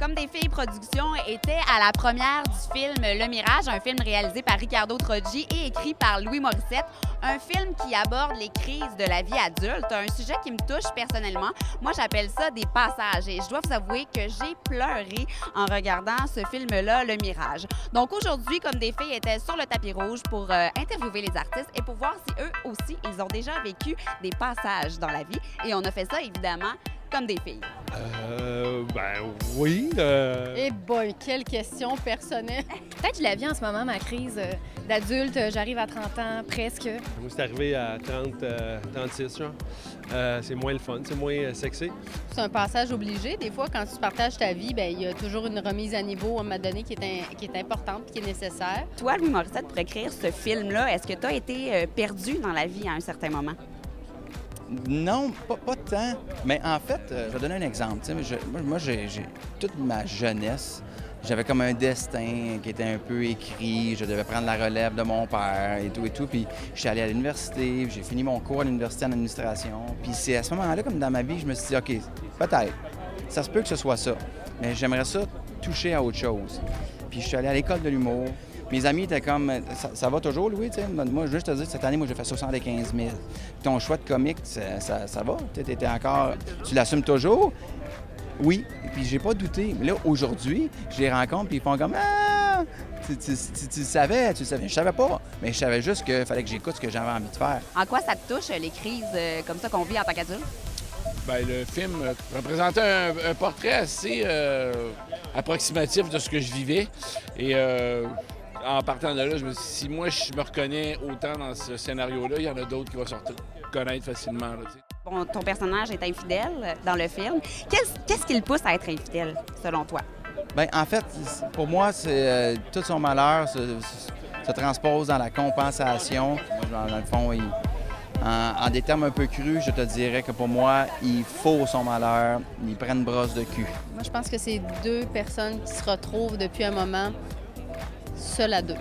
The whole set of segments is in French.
Comme des filles production était à la première du film Le Mirage, un film réalisé par Riccardo Troggi et écrit par Louis Morissette. Un film qui aborde les crises de la vie adulte, un sujet qui me touche personnellement. Moi, j'appelle ça des passages et je dois vous avouer que j'ai pleuré en regardant ce film-là, Le Mirage. Donc aujourd'hui, Comme des filles étaient sur le tapis rouge pour interviewer les artistes et pour voir si eux aussi, ils ont déjà vécu des passages dans la vie. Et on a fait ça, évidemment, comme des filles. Oui. Eh boy, quelle question personnelle! Peut-être que je la vis en ce moment, ma crise d'adulte. J'arrive à 30 ans, presque. Moi, c'est arrivé à 36, genre. C'est moins le fun, c'est moins sexy. C'est un passage obligé. Des fois, quand tu partages ta vie, bien, il y a toujours une remise à niveau à un moment donné qui est importante et qui est nécessaire. Toi, Louis Morissette, pour écrire ce film-là, est-ce que tu as été perdu dans la vie à un certain moment? Non, pas tant. Mais en fait, je vais donner un exemple. Moi, j'ai toute ma jeunesse, j'avais comme un destin qui était un peu écrit. Je devais prendre la relève de mon père et tout. Puis je suis allé à l'université, j'ai fini mon cours à l'université en administration. Puis c'est à ce moment-là, comme dans ma vie, je me suis dit, OK, peut-être, ça se peut que ce soit ça. Mais j'aimerais ça toucher à autre chose. Puis je suis allé à l'école de l'humour. Mes amis étaient comme, ça va toujours, Louis, tu sais. Moi, juste te dire, cette année, moi, j'ai fait 75 000. Puis ton choix de comique, ça va? Tu encore, tu l'assumes toujours? Oui. Puis j'ai pas douté. Mais là, aujourd'hui, je les rencontre, puis ils font comme, ah! Tu savais. Je savais pas. Mais je savais juste qu'il fallait que j'écoute ce que j'avais envie de faire. En quoi ça te touche, les crises comme ça qu'on vit en tant qu'adulte? Bien, le film représentait un portrait assez approximatif de ce que je vivais. Et en partant de là, je me suis dit, si moi je me reconnais autant dans ce scénario-là, il y en a d'autres qui vont se reconnaître facilement. Là, Bon, ton personnage est infidèle dans le film. Qu'est-ce qui le pousse à être infidèle, selon toi? Bien, en fait, pour moi, c'est tout son malheur se transpose dans la compensation. Moi, dans le fond, en des termes un peu crus, je te dirais que pour moi, il faut son malheur, il prend une brosse de cul. Moi, je pense que c'est deux personnes qui se retrouvent depuis un moment seules à deux.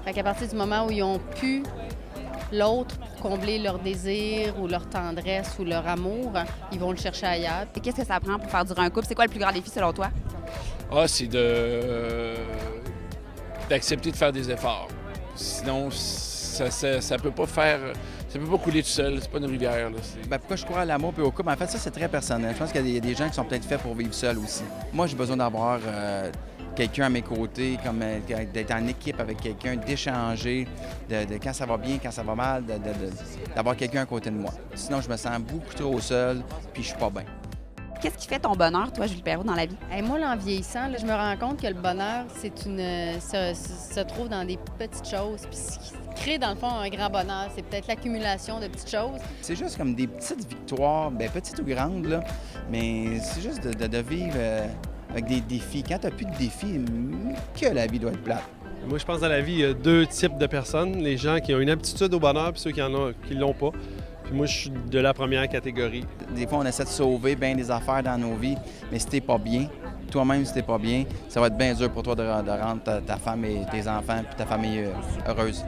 Fait qu'à partir du moment où ils ont pu l'autre pour combler leur désir ou leur tendresse ou leur amour, ils vont le chercher ailleurs. Et qu'est-ce que ça prend pour faire durer un couple? C'est quoi le plus grand défi, selon toi? C'est d'accepter de faire des efforts. Sinon, ça peut pas faire... Ça peut pas couler tout seul, c'est pas une rivière. Là. Pourquoi je crois à l'amour et au couple? En fait, ça, c'est très personnel. Je pense qu'il y a des gens qui sont peut-être faits pour vivre seuls aussi. Moi, j'ai besoin d'avoir quelqu'un à mes côtés, comme d'être en équipe avec quelqu'un, d'échanger, de quand ça va bien, quand ça va mal, d'avoir quelqu'un à côté de moi. Sinon, je me sens beaucoup trop seul, puis je suis pas bien. Qu'est-ce qui fait ton bonheur, toi, Julie Perrault, dans la vie? Moi, là, en vieillissant, là, je me rends compte que le bonheur, se trouve dans des petites choses. Puis ce qui crée, dans le fond, un grand bonheur, c'est peut-être l'accumulation de petites choses. C'est juste comme des petites victoires, bien petites ou grandes, là, mais c'est juste de vivre avec des défis. Quand tu n'as plus de défis, que la vie doit être plate. Moi, je pense dans la vie, il y a deux types de personnes. Les gens qui ont une aptitude au bonheur, puis ceux qui ne l'ont pas. Puis moi, je suis de la première catégorie. Des fois, on essaie de sauver bien des affaires dans nos vies, mais si t'es pas bien, toi-même, si t'es pas bien, ça va être bien dur pour toi de rendre ta femme et tes enfants puis ta famille heureuse.